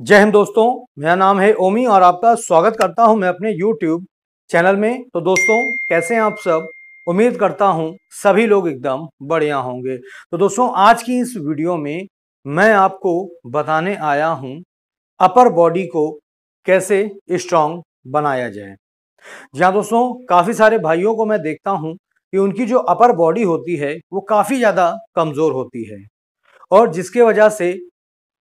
जय हिंद दोस्तों, मेरा नाम है ओमी और आपका स्वागत करता हूं मैं अपने YouTube चैनल में। तो दोस्तों, कैसे हैं आप सब? उम्मीद करता हूं सभी लोग एकदम बढ़िया होंगे। तो दोस्तों, आज की इस वीडियो में मैं आपको बताने आया हूं अपर बॉडी को कैसे स्ट्रांग बनाया जाए। जहां दोस्तों, काफी सारे भाइयों को मैं देखता हूं कि उनकी जो अपर बॉडी होती है वो काफी ज्यादा कमजोर होती है और जिसके वजह से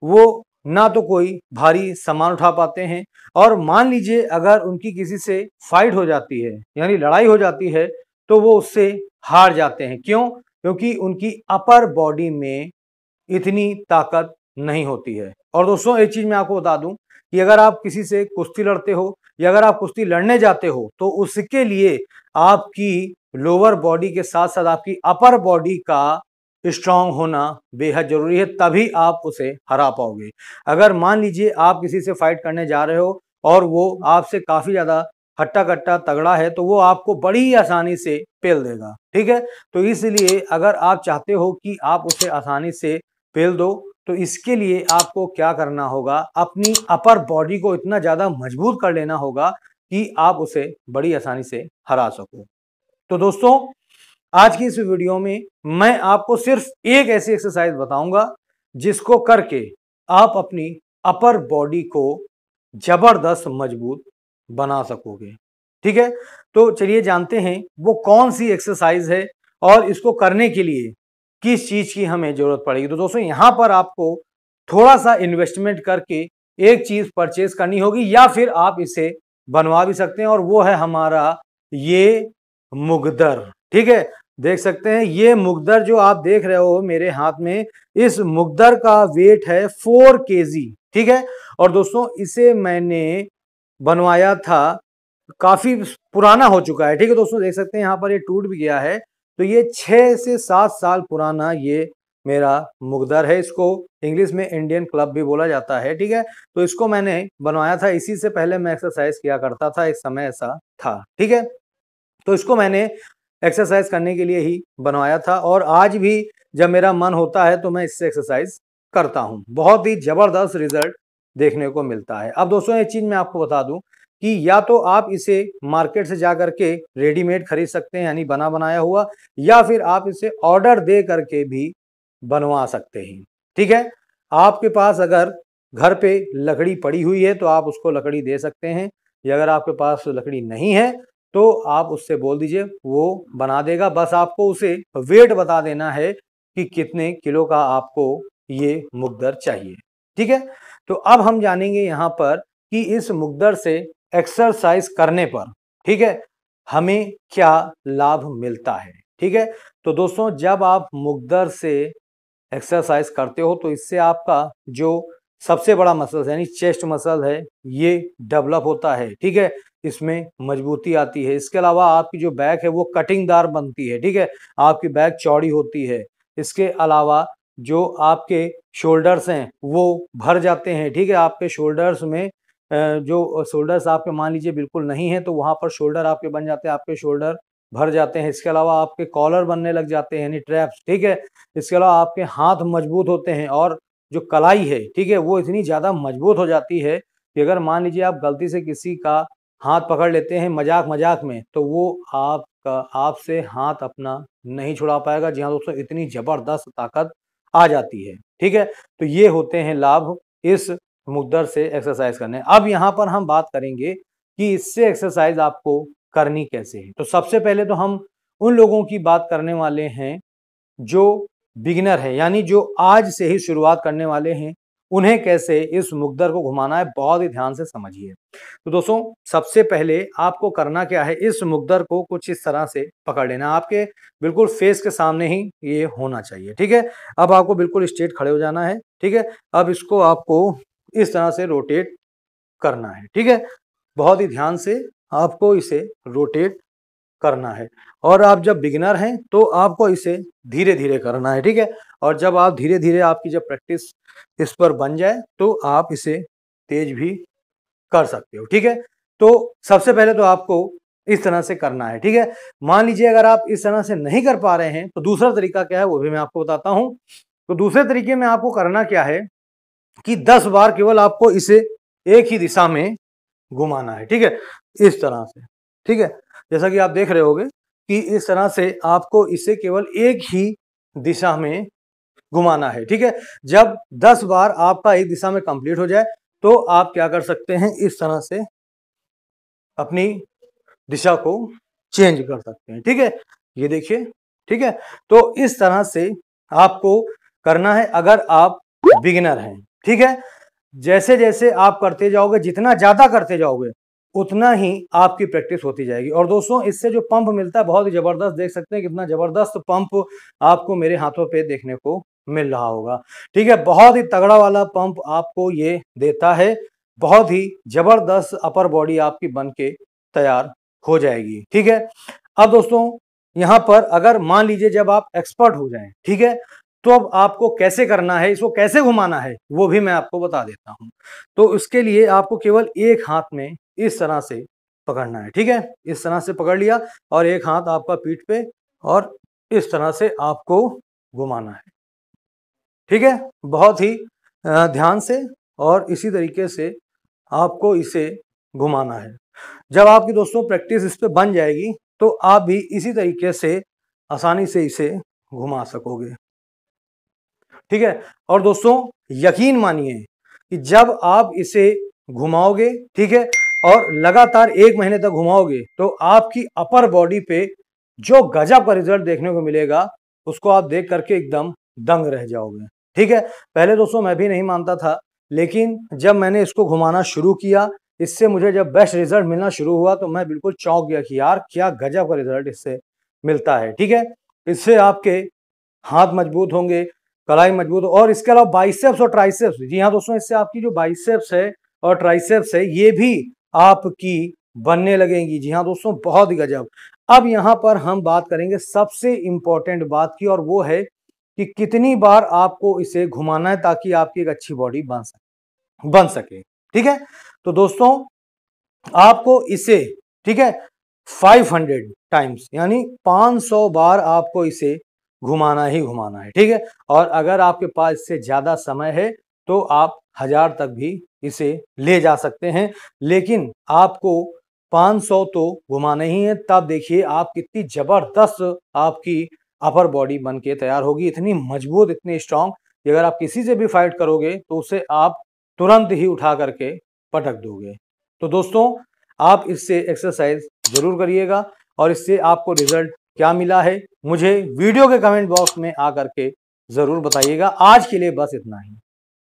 वो ना तो कोई भारी सामान उठा पाते हैं और मान लीजिए अगर उनकी किसी से फाइट हो जाती है यानी लड़ाई हो जाती है तो वो उससे हार जाते हैं। क्यों? क्योंकि उनकी अपर बॉडी में इतनी ताकत नहीं होती है। और दोस्तों, एक चीज मैं आपको बता दूं कि अगर आप किसी से कुश्ती लड़ते हो या अगर आप कुश्ती लड़ने जाते हो तो उसके लिए आपकी लोअर बॉडी के साथ साथ आपकी अपर बॉडी का स्ट्रांग होना बेहद जरूरी है, तभी आप उसे हरा पाओगे। अगर मान लीजिए आप किसी से फाइट करने जा रहे हो और वो आपसे काफी ज्यादा हट्टा कट्टा तगड़ा है तो वो आपको बड़ी आसानी से पेल देगा। ठीक है, तो इसलिए अगर आप चाहते हो कि आप उसे आसानी से पेल दो तो इसके लिए आपको क्या करना होगा, अपनी अपर बॉडी को इतना ज्यादा मजबूत कर लेना होगा कि आप उसे बड़ी आसानी से हरा सको। तो दोस्तों, आज की इस वीडियो में मैं आपको सिर्फ एक ऐसी एक्सरसाइज बताऊंगा जिसको करके आप अपनी अपर बॉडी को जबरदस्त मजबूत बना सकोगे। ठीक है, तो चलिए जानते हैं वो कौन सी एक्सरसाइज है और इसको करने के लिए किस चीज की हमें जरूरत पड़ेगी। तो दोस्तों, यहां पर आपको थोड़ा सा इन्वेस्टमेंट करके एक चीज परचेज करनी होगी या फिर आप इसे बनवा भी सकते हैं और वो है हमारा ये मुगदर। ठीक है, देख सकते हैं ये मुगदर जो आप देख रहे हो मेरे हाथ में, इस मुगदर का वेट है 4 kg। ठीक है, और दोस्तों इसे मैंने बनवाया था, काफी पुराना हो चुका है। ठीक है दोस्तों, देख सकते हैं यहाँ पर ये टूट भी गया है। तो ये 6 से 7 साल पुराना ये मेरा मुगदर है। इसको इंग्लिश में इंडियन क्लब भी बोला जाता है। ठीक है, तो इसको मैंने बनवाया था, इसी से पहले मैं एक्सरसाइज किया करता था, एक समय ऐसा था। ठीक है, तो इसको मैंने एक्सरसाइज करने के लिए ही बनवाया था और आज भी जब मेरा मन होता है तो मैं इससे एक्सरसाइज करता हूं। बहुत ही जबरदस्त रिजल्ट देखने को मिलता है। अब दोस्तों, एक चीज मैं आपको बता दूं कि या तो आप इसे मार्केट से जा करके रेडीमेड खरीद सकते हैं यानी बना बनाया हुआ, या फिर आप इसे ऑर्डर दे करके भी बनवा सकते हैं। ठीक है, आपके पास अगर घर पे लकड़ी पड़ी हुई है तो आप उसको लकड़ी दे सकते हैं, या अगर आपके पास लकड़ी नहीं है तो आप उससे बोल दीजिए, वो बना देगा। बस आपको उसे वेट बता देना है कि कितने किलो का आपको ये मुगदर चाहिए। ठीक है, तो अब हम जानेंगे यहाँ पर कि इस मुगदर से एक्सरसाइज करने पर, ठीक है, हमें क्या लाभ मिलता है। ठीक है, तो दोस्तों, जब आप मुगदर से एक्सरसाइज करते हो तो इससे आपका जो सबसे बड़ा मसल यानी चेस्ट मसल है ये डेवलप होता है। ठीक है, इसमें मजबूती आती है। इसके अलावा आपकी जो बैक है वो कटिंगदार बनती है। ठीक है, आपकी बैक चौड़ी होती है। इसके अलावा जो आपके शोल्डर्स हैं वो भर जाते हैं। ठीक है, आपके शोल्डर्स में जो शोल्डर्स आपके मान लीजिए बिल्कुल नहीं है तो वहां पर शोल्डर आपके बन जाते हैं, आपके शोल्डर भर जाते हैं। इसके अलावा आपके कॉलर बनने लग जाते हैं यानी ट्रैप्स। ठीक है, इसके अलावा आपके हाथ मजबूत होते हैं और जो कलाई है, ठीक है, वो इतनी ज्यादा मजबूत हो जाती है कि अगर मान लीजिए आप गलती से किसी का हाथ पकड़ लेते हैं मजाक मजाक में तो वो आपका आपसे हाथ अपना नहीं छुड़ा पाएगा। जी हाँ दोस्तों, इतनी जबरदस्त ताकत आ जाती है। ठीक है, तो ये होते हैं लाभ इस मुद्दर से एक्सरसाइज करने। अब यहाँ पर हम बात करेंगे कि इससे एक्सरसाइज आपको करनी कैसे है। तो सबसे पहले तो हम उन लोगों की बात करने वाले हैं जो बिगिनर है यानी जो आज से ही शुरुआत करने वाले हैं, उन्हें कैसे इस मुगदर को घुमाना है बहुत ही ध्यान से समझिए। तो दोस्तों, सबसे पहले आपको करना क्या है, इस मुगदर को कुछ इस तरह से पकड़ लेना। आपके बिल्कुल फेस के सामने ही ये होना चाहिए। ठीक है, अब आपको बिल्कुल स्ट्रेट खड़े हो जाना है। ठीक है, अब इसको आपको इस तरह से रोटेट करना है। ठीक है, बहुत ही ध्यान से आपको इसे रोटेट करना है और आप जब बिगिनर हैं तो आपको इसे धीरे धीरे करना है। ठीक है, और जब आप धीरे धीरे आपकी जब प्रैक्टिस इस पर बन जाए तो आप इसे तेज भी कर सकते हो। ठीक है, तो सबसे पहले तो आपको इस तरह से करना है। ठीक है, मान लीजिए अगर आप इस तरह से नहीं कर पा रहे हैं तो दूसरा तरीका क्या है वो भी मैं आपको बताता हूं। तो दूसरे तरीके में आपको करना क्या है कि 10 बार केवल आपको इसे एक ही दिशा में घुमाना है। ठीक है, इस तरह से। ठीक है, जैसा कि आप देख रहे होंगे कि इस तरह से आपको इसे केवल एक ही दिशा में घुमाना है। ठीक है, जब 10 बार आपका एक दिशा में कंप्लीट हो जाए तो आप क्या कर सकते हैं, इस तरह से अपनी दिशा को चेंज कर सकते हैं। ठीक है, ये देखिए। ठीक है, तो इस तरह से आपको करना है अगर आप बिगिनर हैं। ठीक है, जैसे जैसे आप करते जाओगे, जितना ज्यादा करते जाओगे उतना ही आपकी प्रैक्टिस होती जाएगी। और दोस्तों, इससे जो पंप मिलता है बहुत ही जबरदस्त, देख सकते हैं कितना जबरदस्त पंप आपको मेरे हाथों पे देखने को मिल रहा होगा। ठीक है, बहुत ही तगड़ा वाला पंप आपको ये देता है, बहुत ही जबरदस्त अपर बॉडी आपकी बन के तैयार हो जाएगी। ठीक है, अब दोस्तों यहाँ पर अगर मान लीजिए जब आप एक्सपर्ट हो जाएं, ठीक है, तो अब आपको कैसे करना है, इसको कैसे घुमाना है वो भी मैं आपको बता देता हूं। तो उसके लिए आपको केवल एक हाथ में इस तरह से पकड़ना है। ठीक है, इस तरह से पकड़ लिया और एक हाथ आपका पीठ पे और इस तरह से आपको घुमाना है। ठीक है, बहुत ही ध्यान से और इसी तरीके से आपको इसे घुमाना है। जब आपकी दोस्तों प्रैक्टिस इस पे बन जाएगी तो आप भी इसी तरीके से आसानी से इसे घुमा सकोगे। ठीक है, और दोस्तों यकीन मानिए कि जब आप इसे घुमाओगे, ठीक है, और लगातार 1 महीने तक घुमाओगे तो आपकी अपर बॉडी पे जो गजब का रिजल्ट देखने को मिलेगा उसको आप देख करके एकदम दंग रह जाओगे। ठीक है, पहले दोस्तों मैं भी नहीं मानता था, लेकिन जब मैंने इसको घुमाना शुरू किया, इससे मुझे जब बेस्ट रिजल्ट मिलना शुरू हुआ तो मैं बिल्कुल चौंक गया कि यार क्या गजब का रिजल्ट इससे मिलता है। ठीक है, इससे आपके हाथ मजबूत होंगे, कलाई मजबूत, और इसके अलावा बाइसेप्स और ट्राइसेप्स, जी हाँ दोस्तों, इससे आपकी जो बाइसेप्स है और ट्राइसेप्स है ये भी आपकी बनने लगेंगी। जी हाँ दोस्तों, बहुत ही गजब। अब यहाँ पर हम बात करेंगे सबसे इंपॉर्टेंट बात की, और वो है कि कितनी बार आपको इसे घुमाना है ताकि आपकी एक अच्छी बॉडी बन सके। ठीक है, तो दोस्तों आपको इसे, ठीक है, 500 टाइम्स यानी 500 बार आपको इसे घुमाना ही घुमाना है। ठीक है, और अगर आपके पास इससे ज्यादा समय है तो आप 1000 तक भी इसे ले जा सकते हैं, लेकिन आपको 500 तो घुमाना ही है। तब देखिए आप कितनी जबरदस्त आपकी अपर बॉडी बन के तैयार होगी, इतनी मजबूत, इतनी स्ट्रांग कि अगर आप किसी से भी फाइट करोगे तो उसे आप तुरंत ही उठा करके पटक दोगे। तो दोस्तों आप इससे एक्सरसाइज जरूर करिएगा और इससे आपको रिजल्ट क्या मिला है मुझे वीडियो के कमेंट बॉक्स में आकर के जरूर बताइएगा। आज के लिए बस इतना ही।